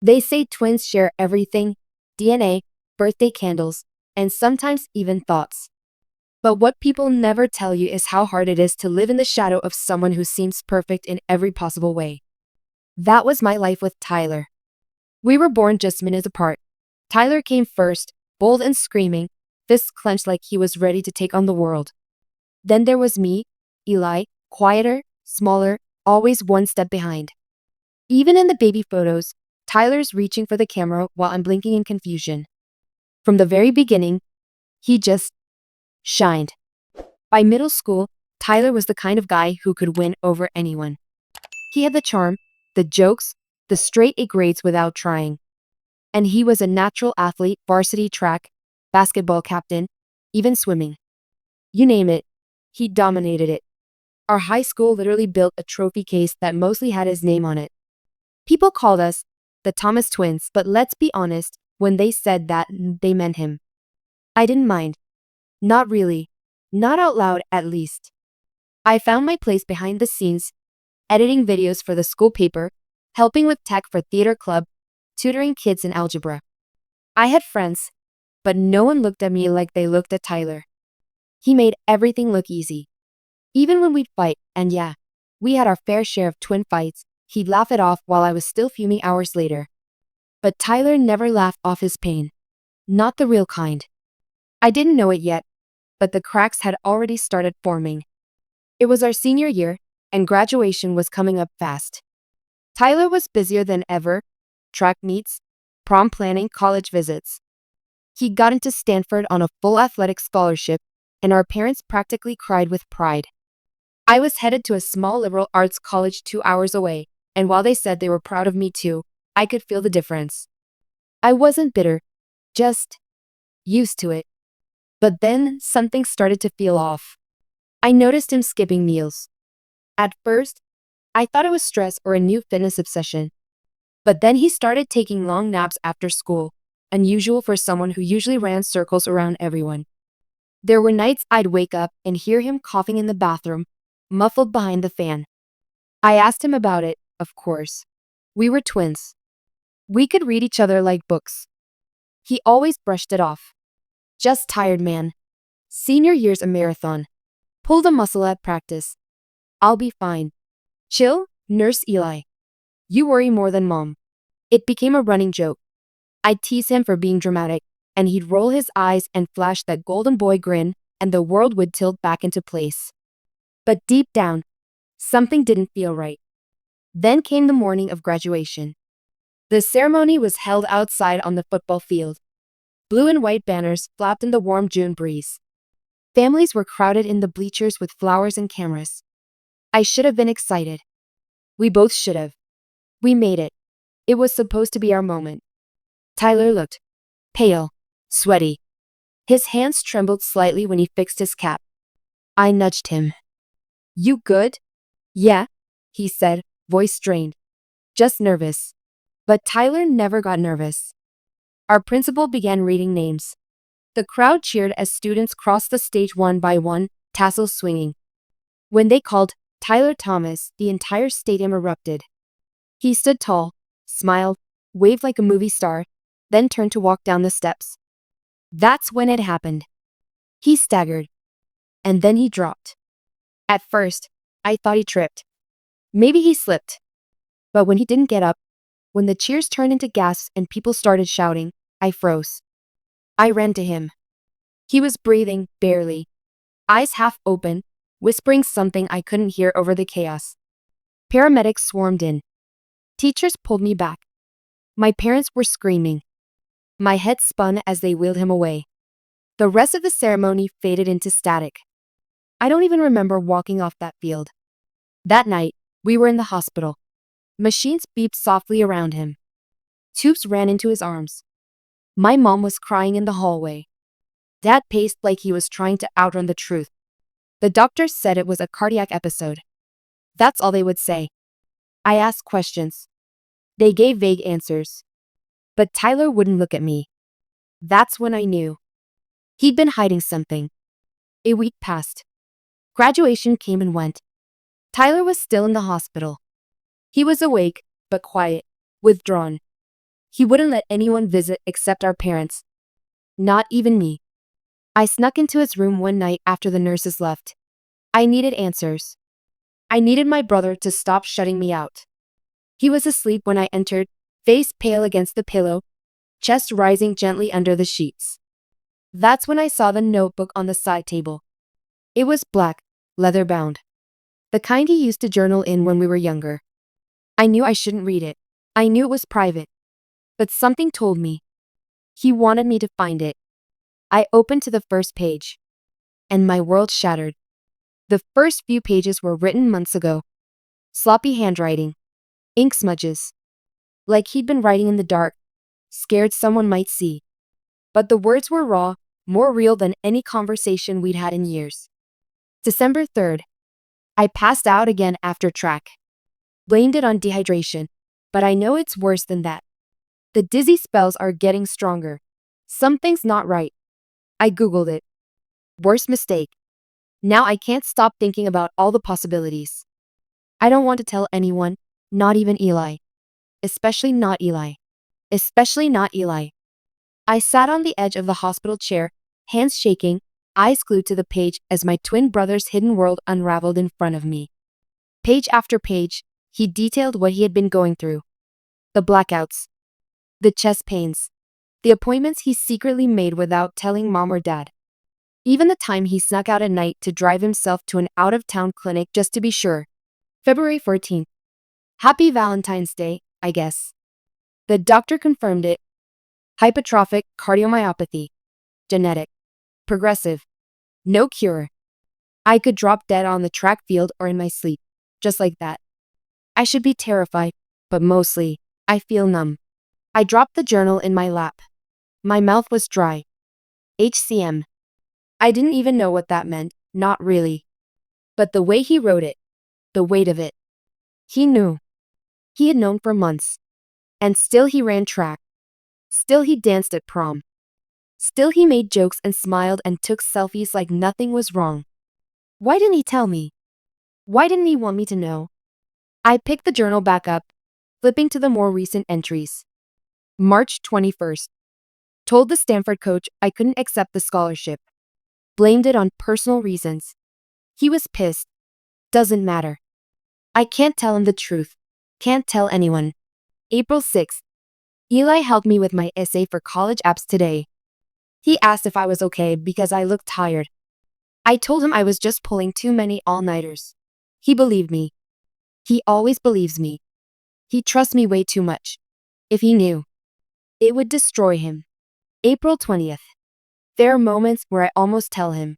They say twins share everything: DNA, birthday candles, and sometimes even thoughts. But what people never tell you is how hard it is to live in the shadow of someone who seems perfect in every possible way. That was my life with Tyler. We were born just minutes apart. Tyler came first, bold and screaming, fists clenched like he was ready to take on the world. Then there was me, Eli, quieter, smaller, always one step behind. Even in the baby photos, Tyler's reaching for the camera while I'm blinking in confusion. From the very beginning, he just shined. By middle school, Tyler was the kind of guy who could win over anyone. He had the charm, the jokes, the straight A grades without trying. And he was a natural athlete: varsity track, basketball captain, even swimming. You name it, he dominated it. Our high school literally built a trophy case that mostly had his name on it. People called us the Thomas twins, but let's be honest, when they said that, they meant him. I didn't mind. Not really. Not out loud, at least. I found my place behind the scenes, editing videos for the school paper, helping with tech for theater club, tutoring kids in algebra. I had friends, but no one looked at me like they looked at Tyler. He made everything look easy. Even when we'd fight, and yeah, we had our fair share of twin fights, he'd laugh it off while I was still fuming hours later. But Tyler never laughed off his pain. Not the real kind. I didn't know it yet, but the cracks had already started forming. It was our senior year, and graduation was coming up fast. Tyler was busier than ever: track meets, prom planning, college visits. He got into Stanford on a full athletic scholarship, and our parents practically cried with pride. I was headed to a small liberal arts college 2 hours away, and while they said they were proud of me too, I could feel the difference. I wasn't bitter, just used to it. But then something started to feel off. I noticed him skipping meals. At first, I thought it was stress or a new fitness obsession. But then he started taking long naps after school, unusual for someone who usually ran circles around everyone. There were nights I'd wake up and hear him coughing in the bathroom, muffled behind the fan. I asked him about it, of course. We were twins. We could read each other like books. He always brushed it off. Just tired, man. Senior year's a marathon. Pulled a muscle at practice. I'll be fine. Chill, Nurse Eli. You worry more than Mom. It became a running joke. I'd tease him for being dramatic, and he'd roll his eyes and flash that golden boy grin, and the world would tilt back into place. But deep down, something didn't feel right. Then came the morning of graduation. The ceremony was held outside on the football field. Blue and white banners flapped in the warm June breeze. Families were crowded in the bleachers with flowers and cameras. I should have been excited. We both should have. We made it. It was supposed to be our moment. Tyler looked pale, sweaty. His hands trembled slightly when he fixed his cap. I nudged him. You good? Yeah, he said, voice strained. Just nervous. But Tyler never got nervous. Our principal began reading names. The crowd cheered as students crossed the stage one by one, tassels swinging. When they called Tyler Thomas, the entire stadium erupted. He stood tall, smiled, waved like a movie star, then turned to walk down the steps. That's when it happened. He staggered. And then he dropped. At first, I thought he tripped. Maybe he slipped. But when he didn't get up, when the cheers turned into gasps and people started shouting, I froze. I ran to him. He was breathing, barely. Eyes half open, whispering something I couldn't hear over the chaos. Paramedics swarmed in. Teachers pulled me back. My parents were screaming. My head spun as they wheeled him away. The rest of the ceremony faded into static. I don't even remember walking off that field. That night, we were in the hospital. Machines beeped softly around him. Tubes ran into his arms. My mom was crying in the hallway. Dad paced like he was trying to outrun the truth. The doctors said it was a cardiac episode. That's all they would say. I asked questions. They gave vague answers. But Tyler wouldn't look at me. That's when I knew. He'd been hiding something. A week passed. Graduation came and went. Tyler was still in the hospital. He was awake, but quiet, withdrawn. He wouldn't let anyone visit except our parents. Not even me. I snuck into his room one night after the nurses left. I needed answers. I needed my brother to stop shutting me out. He was asleep when I entered, face pale against the pillow, chest rising gently under the sheets. That's when I saw the notebook on the side table. It was black, leather-bound. The kind he used to journal in when we were younger. I knew I shouldn't read it. I knew it was private. But something told me. He wanted me to find it. I opened to the first page. And my world shattered. The first few pages were written months ago. Sloppy handwriting. Ink smudges. Like he'd been writing in the dark, scared someone might see. But the words were raw, more real than any conversation we'd had in years. December 3rd. I passed out again after track. Blamed it on dehydration, but I know it's worse than that. The dizzy spells are getting stronger. Something's not right. I Googled it. Worst mistake. Now I can't stop thinking about all the possibilities. I don't want to tell anyone, not even Eli. Especially not Eli. Especially not Eli. I sat on the edge of the hospital chair, hands shaking, eyes glued to the page as my twin brother's hidden world unraveled in front of me. Page after page, he detailed what he had been going through. The blackouts. The chest pains. The appointments he secretly made without telling mom or dad. Even the time he snuck out at night to drive himself to an out-of-town clinic just to be sure. February 14th. Happy Valentine's Day, I guess. The doctor confirmed it. Hypertrophic cardiomyopathy. Genetic. Progressive. No cure. I could drop dead on the track field or in my sleep. Just like that. I should be terrified, but mostly, I feel numb. I dropped the journal in my lap. My mouth was dry. HCM. I didn't even know what that meant, not really. But the way he wrote it, the weight of it. He knew. He had known for months. And still he ran track. Still he danced at prom. Still he made jokes and smiled and took selfies like nothing was wrong. Why didn't he tell me? Why didn't he want me to know? I picked the journal back up, flipping to the more recent entries. March 21st. Told the Stanford coach I couldn't accept the scholarship. Blamed it on personal reasons. He was pissed. Doesn't matter. I can't tell him the truth. Can't tell anyone. April 6th. Eli helped me with my essay for college apps today. He asked if I was okay because I looked tired. I told him I was just pulling too many all-nighters. He believed me. He always believes me. He trusts me way too much. If he knew, it would destroy him. April 20th. There are moments where I almost tell him.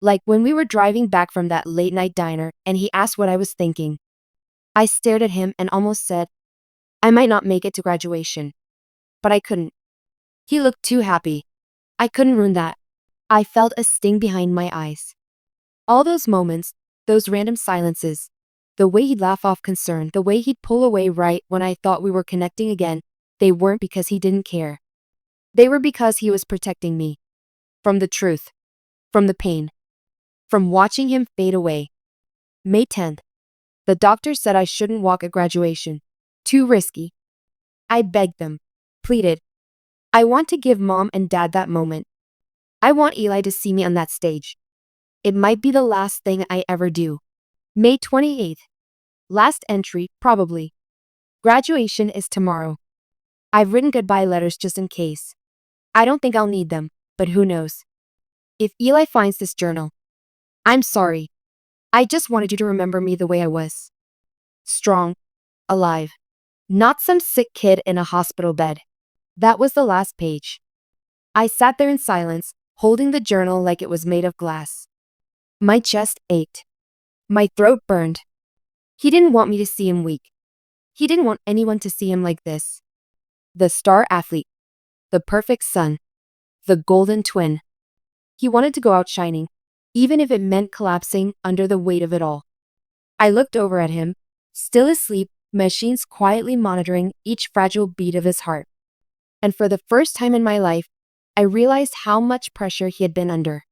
Like when we were driving back from that late-night diner and he asked what I was thinking. I stared at him and almost said, I might not make it to graduation. But I couldn't. He looked too happy. I couldn't ruin that. I felt a sting behind my eyes. All those moments, those random silences, the way he'd laugh off concern, the way he'd pull away right when I thought we were connecting again, they weren't because he didn't care. They were because he was protecting me. From the truth. From the pain. From watching him fade away. May 10th. The doctor said I shouldn't walk at graduation. Too risky. I begged them. Pleaded. I want to give mom and dad that moment. I want Eli to see me on that stage. It might be the last thing I ever do. May 28th. Last entry, probably. Graduation is tomorrow. I've written goodbye letters just in case. I don't think I'll need them, but who knows. If Eli finds this journal, I'm sorry. I just wanted you to remember me the way I was. Strong. Alive. Not some sick kid in a hospital bed. That was the last page. I sat there in silence, holding the journal like it was made of glass. My chest ached. My throat burned. He didn't want me to see him weak. He didn't want anyone to see him like this. The star athlete. The perfect son. The golden twin. He wanted to go out shining, even if it meant collapsing under the weight of it all. I looked over at him, still asleep, machines quietly monitoring each fragile beat of his heart. And for the first time in my life, I realized how much pressure he had been under.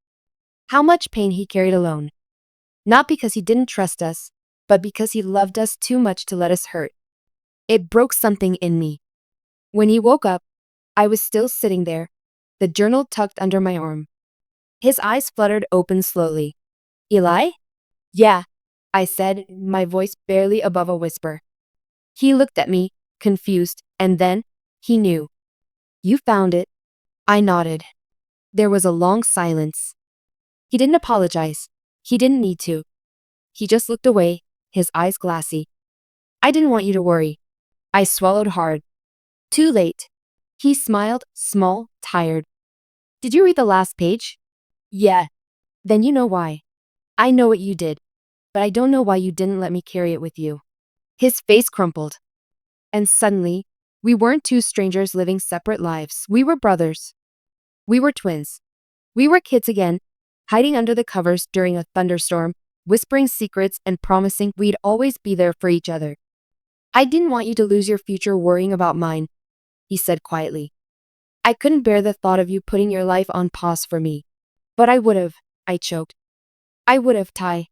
How much pain he carried alone. Not because he didn't trust us, but because he loved us too much to let us hurt. It broke something in me. When he woke up, I was still sitting there, the journal tucked under my arm. His eyes fluttered open slowly. Eli? Yeah, I said, my voice barely above a whisper. He looked at me, confused, and then, he knew. You found it. I nodded. There was a long silence. He didn't apologize. He didn't need to. He just looked away, his eyes glassy. I didn't want you to worry. I swallowed hard. Too late. He smiled, small, tired. Did you read the last page? Yeah. Then you know why. I know what you did, but I don't know why you didn't let me carry it with you. His face crumpled. And suddenly, we weren't two strangers living separate lives. We were brothers. We were twins. We were kids again, hiding under the covers during a thunderstorm, whispering secrets and promising we'd always be there for each other. I didn't want you to lose your future worrying about mine, he said quietly. I couldn't bear the thought of you putting your life on pause for me. But I would have, I choked. I would have, Ty.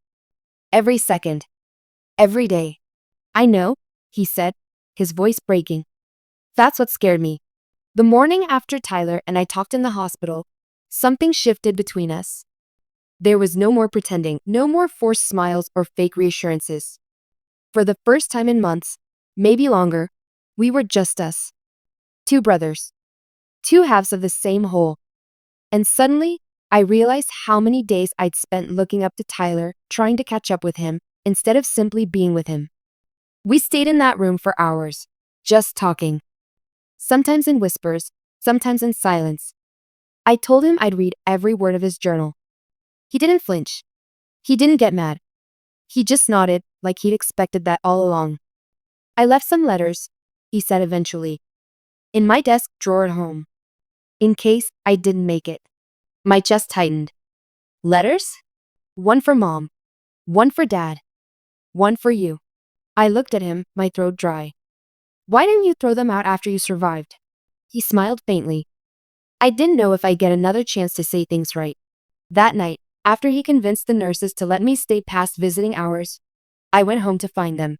Every second. Every day. I know, he said, his voice breaking. That's what scared me. The morning after Tyler and I talked in the hospital, something shifted between us. There was no more pretending, no more forced smiles or fake reassurances. For the first time in months, maybe longer, we were just us. Two brothers. Two halves of the same whole. And suddenly, I realized how many days I'd spent looking up to Tyler, trying to catch up with him, instead of simply being with him. We stayed in that room for hours, just talking. Sometimes in whispers, sometimes in silence. I told him I'd read every word of his journal. He didn't flinch. He didn't get mad. He just nodded, like he'd expected that all along. I left some letters, he said eventually, in my desk drawer at home, in case I didn't make it. My chest tightened. Letters? One for Mom. One for Dad. One for you. I looked at him, my throat dry. Why didn't you throw them out after you survived? He smiled faintly. I didn't know if I'd get another chance to say things right. That night, after he convinced the nurses to let me stay past visiting hours, I went home to find them.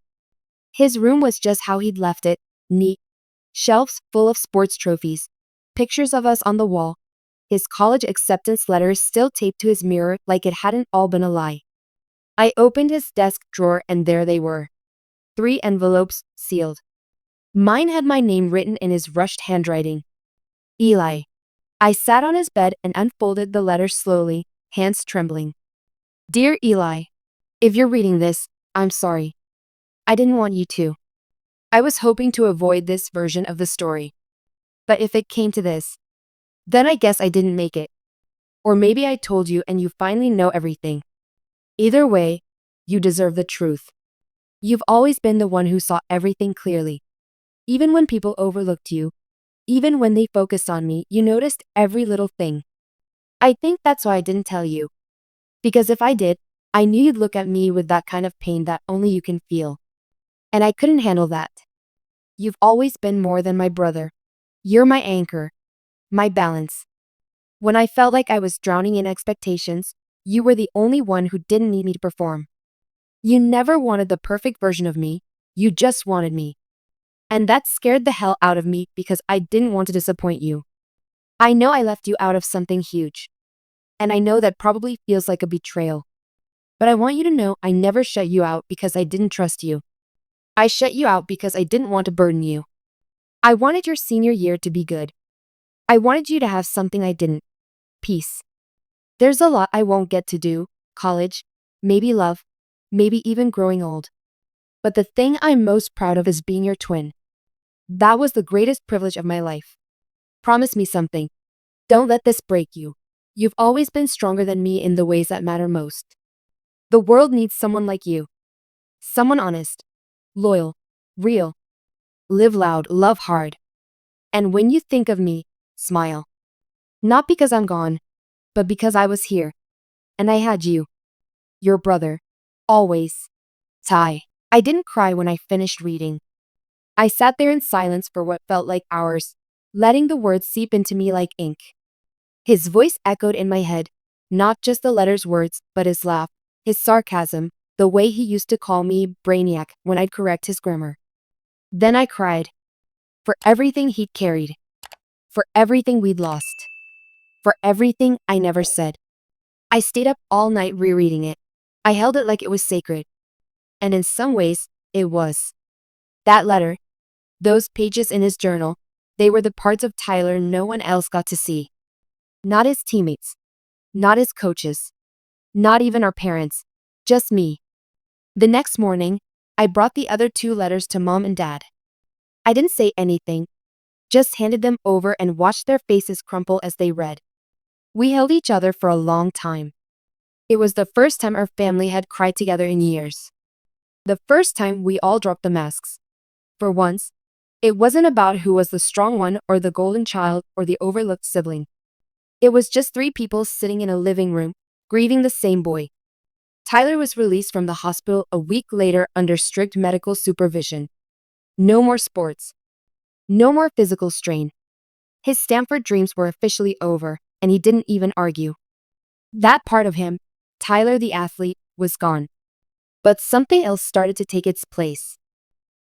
His room was just how he'd left it, neat. Shelves full of sports trophies. Pictures of us on the wall. His college acceptance letters still taped to his mirror like it hadn't all been a lie. I opened his desk drawer and there they were. 3 envelopes, sealed. Mine had my name written in his rushed handwriting. Eli. I sat on his bed and unfolded the letter slowly, hands trembling. Dear Eli, if you're reading this, I'm sorry. I didn't want you to. I was hoping to avoid this version of the story. But if it came to this, then I guess I didn't make it. Or maybe I told you and you finally know everything. Either way, you deserve the truth. You've always been the one who saw everything clearly. Even when people overlooked you, even when they focused on me, you noticed every little thing. I think that's why I didn't tell you. Because if I did, I knew you'd look at me with that kind of pain that only you can feel. And I couldn't handle that. You've always been more than my brother. You're my anchor. My balance. When I felt like I was drowning in expectations, you were the only one who didn't need me to perform. You never wanted the perfect version of me, you just wanted me. And that scared the hell out of me because I didn't want to disappoint you. I know I left you out of something huge. And I know that probably feels like a betrayal. But I want you to know I never shut you out because I didn't trust you. I shut you out because I didn't want to burden you. I wanted your senior year to be good. I wanted you to have something I didn't. Peace. There's a lot I won't get to do, college, maybe love, maybe even growing old. But the thing I'm most proud of is being your twin. That was the greatest privilege of my life. Promise me something. Don't let this break you. You've always been stronger than me in the ways that matter most. The world needs someone like you. Someone honest, loyal, real. Live loud, love hard. And when you think of me, smile. Not because I'm gone, but because I was here. And I had you. Your brother. Always. Ty. I didn't cry when I finished reading. I sat there in silence for what felt like hours, letting the words seep into me like ink. His voice echoed in my head, not just the letter's words, but his laugh, his sarcasm, the way he used to call me brainiac when I'd correct his grammar. Then I cried. for everything he'd carried, for everything we'd lost, for everything I never said. I stayed up all night rereading it. I held it like it was sacred. And in some ways, it was. That letter, those pages in his journal, they were the parts of Tyler no one else got to see. Not his teammates, not his coaches, not even our parents, just me. The next morning, I brought the other 2 letters to Mom and Dad. I didn't say anything, just handed them over and watched their faces crumple as they read. We held each other for a long time. It was the first time our family had cried together in years. The first time we all dropped the masks. For once, it wasn't about who was the strong one or the golden child or the overlooked sibling. It was just 3 people sitting in a living room, grieving the same boy. Tyler was released from the hospital a week later under strict medical supervision. No more sports. No more physical strain. His Stanford dreams were officially over, and he didn't even argue. That part of him, Tyler the athlete, was gone. But something else started to take its place.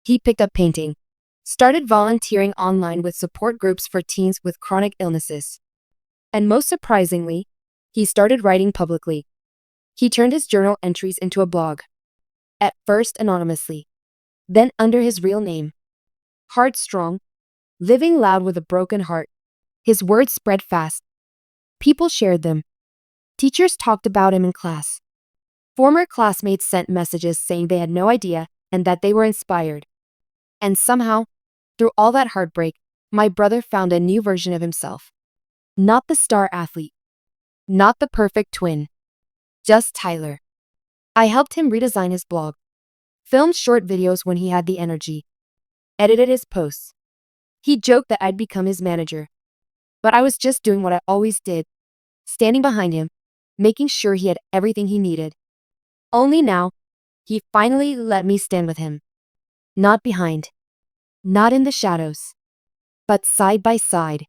He picked up painting, started volunteering online with support groups for teens with chronic illnesses. And most surprisingly, he started writing publicly. He turned his journal entries into a blog. At first anonymously, then under his real name. Heartstrong, living loud with a broken heart. His words spread fast. People shared them. Teachers talked about him in class. Former classmates sent messages saying they had no idea and that they were inspired. And somehow, through all that heartbreak, my brother found a new version of himself. Not the star athlete. Not the perfect twin. Just Tyler. I helped him redesign his blog, filmed short videos when he had the energy, edited his posts. He joked that I'd become his manager. But I was just doing what I always did, standing behind him, making sure he had everything he needed. Only now, he finally let me stand with him. Not behind. Not in the shadows. But side by side.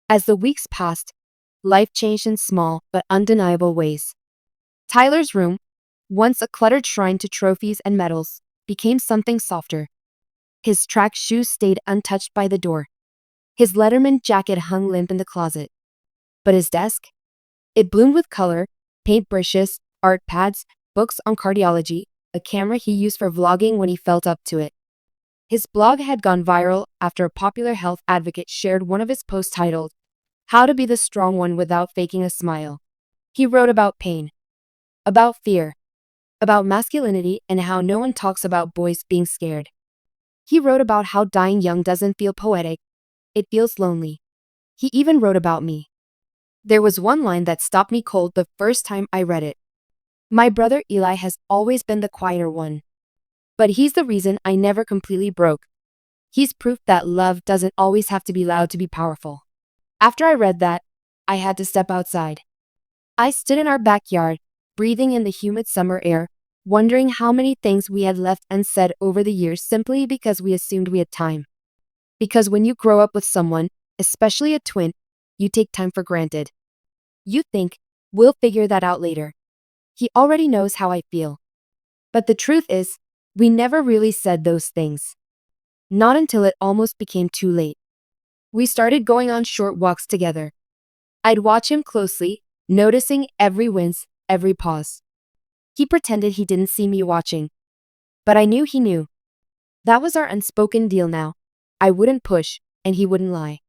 As the weeks passed, life changed in small but undeniable ways. Tyler's room, once a cluttered shrine to trophies and medals, became something softer. His track shoes stayed untouched by the door. His Letterman jacket hung limp in the closet. But his desk? It bloomed with color, paintbrushes, art pads, books on cardiology, a camera he used for vlogging when he felt up to it. His blog had gone viral after a popular health advocate shared one of his posts titled, "How to be the strong one without faking a smile." He wrote about pain, about fear, about masculinity and how no one talks about boys being scared. He wrote about how dying young doesn't feel poetic, it feels lonely. He even wrote about me. There was one line that stopped me cold the first time I read it. My brother Eli has always been the quieter one. But he's the reason I never completely broke. He's proof that love doesn't always have to be loud to be powerful. After I read that, I had to step outside. I stood in our backyard, breathing in the humid summer air, wondering how many things we had left unsaid over the years simply because we assumed we had time. Because when you grow up with someone, especially a twin, you take time for granted. You think, we'll figure that out later. He already knows how I feel. But the truth is, we never really said those things. Not until it almost became too late. We started going on short walks together. I'd watch him closely, noticing every wince, every pause. He pretended he didn't see me watching. But I knew he knew. That was our unspoken deal now. I wouldn't push, and he wouldn't lie.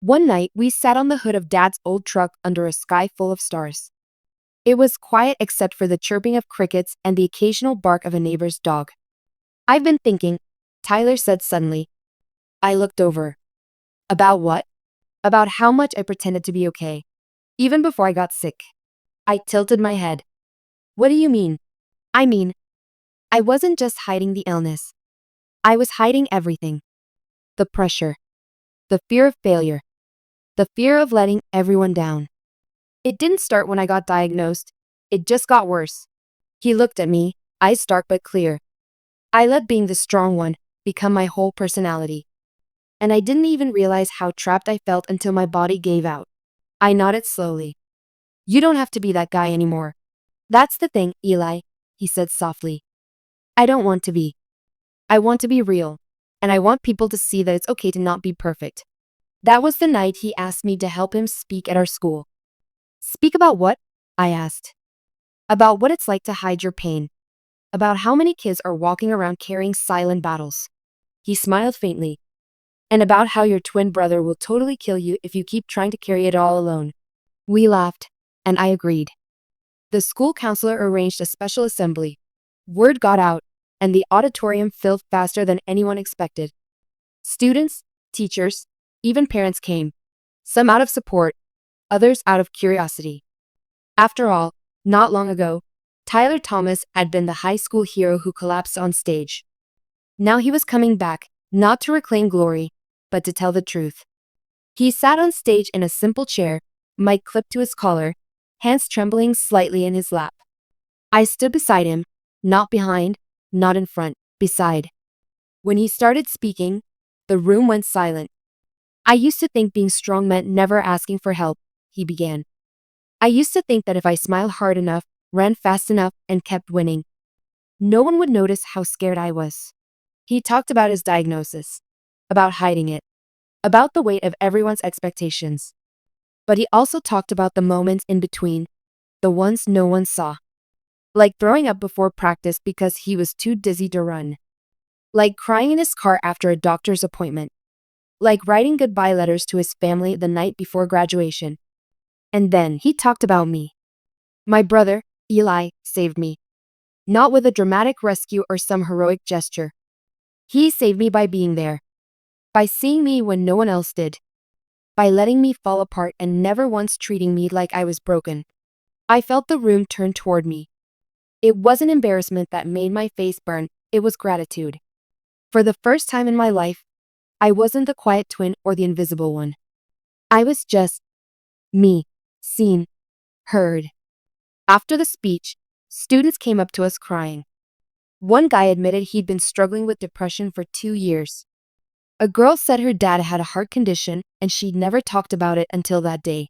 One night, we sat on the hood of Dad's old truck under a sky full of stars. It was quiet except for the chirping of crickets and the occasional bark of a neighbor's dog. "I've been thinking," Tyler said suddenly. I looked over. "About what?" "About how much I pretended to be okay. Even before I got sick." I tilted my head. "What do you mean?" "I mean, I wasn't just hiding the illness. I was hiding everything. The pressure. The fear of failure. The fear of letting everyone down. It didn't start when I got diagnosed. It just got worse." He looked at me, eyes dark but clear. "I let being the strong one become my whole personality. And I didn't even realize how trapped I felt until my body gave out." I nodded slowly. "You don't have to be that guy anymore." "That's the thing, Eli," he said softly. "I don't want to be. I want to be real. and I want people to see that it's okay to not be perfect. That was the night he asked me to help him speak at our school. Speak about what? I asked. About what it's like to hide your pain. About how many kids are walking around carrying silent battles. He smiled faintly. And about how your twin brother will totally kill you if you keep trying to carry it all alone. We laughed, and I agreed. The school counselor arranged a special assembly. Word got out, and the auditorium filled faster than anyone expected. Students, teachers, even parents came, some out of support, others out of curiosity. After all, not long ago, Tyler Thomas had been the high school hero who collapsed on stage. Now he was coming back, not to reclaim glory, but to tell the truth. He sat on stage in a simple chair, mic clipped to his collar, hands trembling slightly in his lap. I stood beside him, not behind, not in front, beside. When he started speaking, the room went silent. I used to think being strong meant never asking for help, he began. I used to think that if I smiled hard enough, ran fast enough, and kept winning, no one would notice how scared I was. He talked about his diagnosis, about hiding it, about the weight of everyone's expectations. But he also talked about the moments in between, the ones no one saw. Like throwing up before practice because he was too dizzy to run. Like crying in his car after a doctor's appointment. Like writing goodbye letters to his family the night before graduation. And then he talked about me. My brother, Eli, saved me. Not with a dramatic rescue or some heroic gesture. He saved me by being there. By seeing me when no one else did. By letting me fall apart and never once treating me like I was broken. I felt the room turn toward me. It wasn't embarrassment that made my face burn, it was gratitude. For the first time in my life, I wasn't the quiet twin or the invisible one. I was just me, seen, heard. After the speech, students came up to us crying. One guy admitted he'd been struggling with depression for 2 years. A girl said her dad had a heart condition and she'd never talked about it until that day.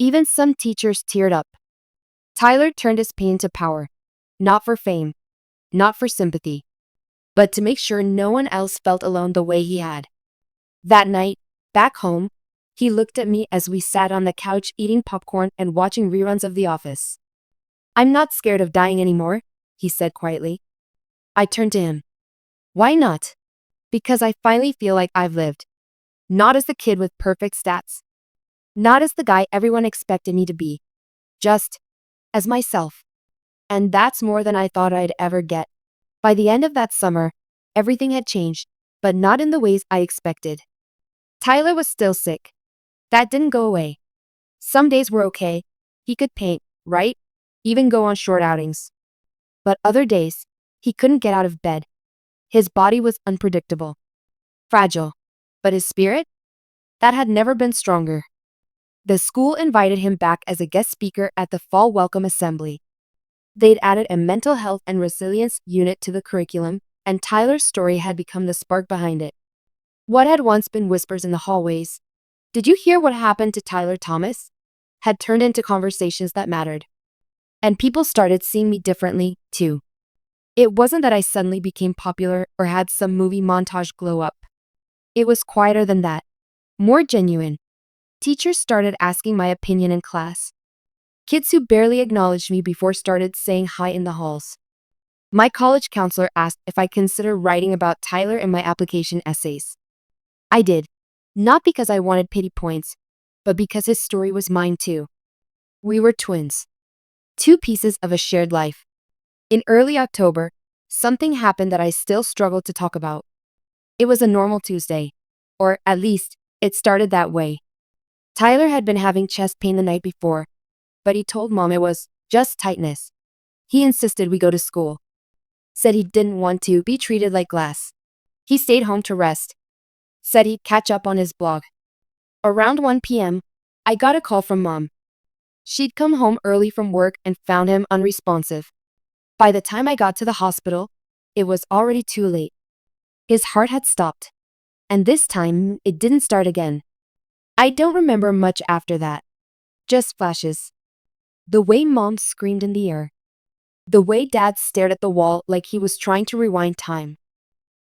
Even some teachers teared up. Tyler turned his pain to power. Not for fame, not for sympathy, but to make sure no one else felt alone the way he had. That night, back home, he looked at me as we sat on the couch eating popcorn and watching reruns of The Office. I'm not scared of dying anymore, he said quietly. I turned to him. Why not? Because I finally feel like I've lived. Not as the kid with perfect stats. Not as the guy everyone expected me to be. Just as myself. And that's more than I thought I'd ever get. By the end of that summer, everything had changed, but not in the ways I expected. Tyler was still sick. That didn't go away. Some days were okay. He could paint, write, even go on short outings. But other days, he couldn't get out of bed. His body was unpredictable. Fragile. But his spirit? That had never been stronger. The school invited him back as a guest speaker at the fall welcome assembly. They'd added a mental health and resilience unit to the curriculum, and Tyler's story had become the spark behind it. What had once been whispers in the hallways, "Did you hear what happened to Tyler Thomas?" had turned into conversations that mattered. And people started seeing me differently, too. It wasn't that I suddenly became popular or had some movie montage glow up. It was quieter than that. More genuine. Teachers started asking my opinion in class. Kids who barely acknowledged me before started saying hi in the halls. My college counselor asked if I considered writing about Tyler in my application essays. I did. Not because I wanted pity points, but because his story was mine too. We were twins. Two pieces of a shared life. In early October, something happened that I still struggle to talk about. It was a normal Tuesday. Or at least, it started that way. Tyler had been having chest pain the night before, but he told Mom it was just tightness. He insisted we go to school. Said he didn't want to be treated like glass. He stayed home to rest. Said he'd catch up on his blog. Around 1 p.m., I got a call from Mom. She'd come home early from work and found him unresponsive. By the time I got to the hospital, it was already too late. His heart had stopped. And this time, it didn't start again. I don't remember much after that. Just flashes. The way Mom screamed in the air. The way Dad stared at the wall like he was trying to rewind time.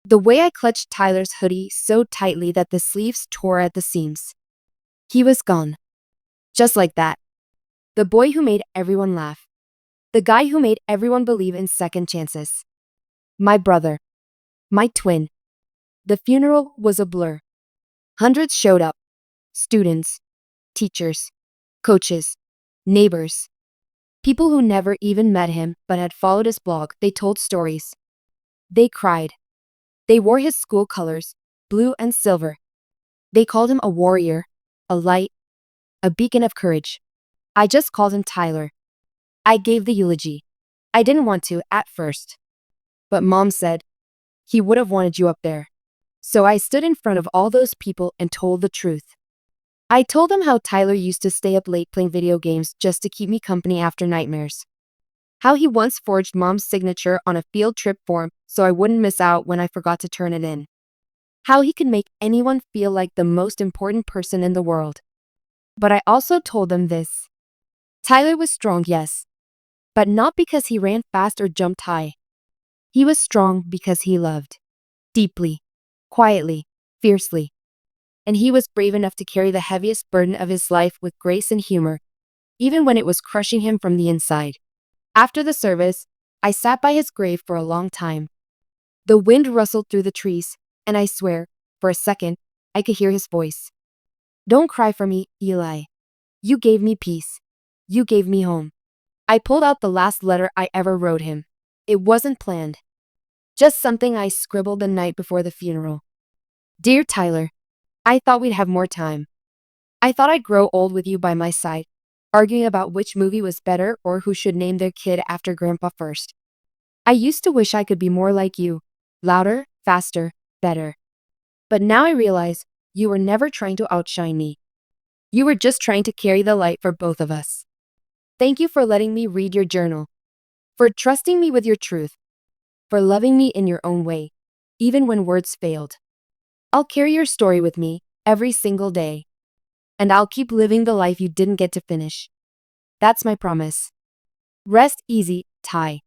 The way I clutched Tyler's hoodie so tightly that the sleeves tore at the seams. He was gone. Just like that. The boy who made everyone laugh. The guy who made everyone believe in second chances. My brother. My twin. The funeral was a blur. Hundreds showed up. Students, teachers, coaches, neighbors. People who never even met him but had followed his blog. They told stories. They cried. They wore his school colors, blue and silver. They called him a warrior, a light, a beacon of courage. I just called him Tyler. I gave the eulogy. I didn't want to at first. But Mom said, he would have wanted you up there. So I stood in front of all those people and told the truth. I told them how Tyler used to stay up late playing video games just to keep me company after nightmares. How he once forged Mom's signature on a field trip form so I wouldn't miss out when I forgot to turn it in. How he could make anyone feel like the most important person in the world. But I also told them this. Tyler was strong, yes. But not because he ran fast or jumped high. He was strong because he loved. Deeply. Quietly. Fiercely. And he was brave enough to carry the heaviest burden of his life with grace and humor, even when it was crushing him from the inside. After the service, I sat by his grave for a long time. The wind rustled through the trees, and I swear, for a second, I could hear his voice. Don't cry for me, Eli. You gave me peace. You gave me home. I pulled out the last letter I ever wrote him. It wasn't planned. Just something I scribbled the night before the funeral. Dear Tyler, I thought we'd have more time. I thought I'd grow old with you by my side, arguing about which movie was better or who should name their kid after Grandpa first. I used to wish I could be more like you, louder, faster, better. But now I realize you were never trying to outshine me. You were just trying to carry the light for both of us. Thank you for letting me read your journal, for trusting me with your truth, for loving me in your own way, even when words failed. I'll carry your story with me every single day. And I'll keep living the life you didn't get to finish. That's my promise. Rest easy, Ty.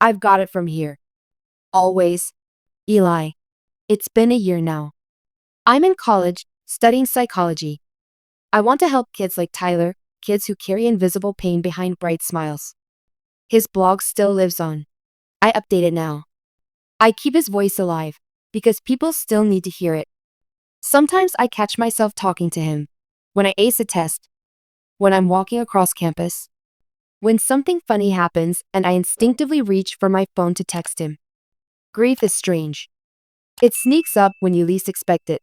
I've got it from here. Always. Eli. It's been a year now. I'm in college, studying psychology. I want to help kids like Tyler, kids who carry invisible pain behind bright smiles. His blog still lives on. I update it now. I keep his voice alive, because people still need to hear it. Sometimes I catch myself talking to him. When I ace a test. When I'm walking across campus. When something funny happens and I instinctively reach for my phone to text him. Grief is strange. It sneaks up when you least expect it.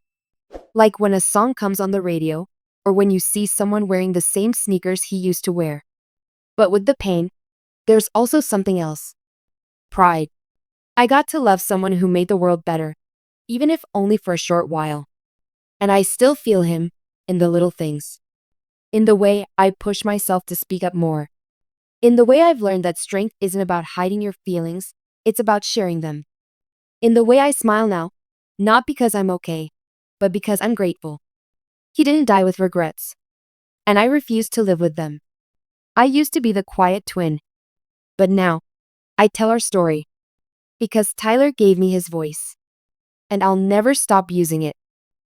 Like when a song comes on the radio, or when you see someone wearing the same sneakers he used to wear. But with the pain, there's also something else. Pride. I got to love someone who made the world better, even if only for a short while. And I still feel him, in the little things. In the way I push myself to speak up more. In the way I've learned that strength isn't about hiding your feelings, it's about sharing them. In the way I smile now, not because I'm okay, but because I'm grateful. He didn't die with regrets. And I refuse to live with them. I used to be the quiet twin. But now, I tell our story. Because Tyler gave me his voice. And I'll never stop using it.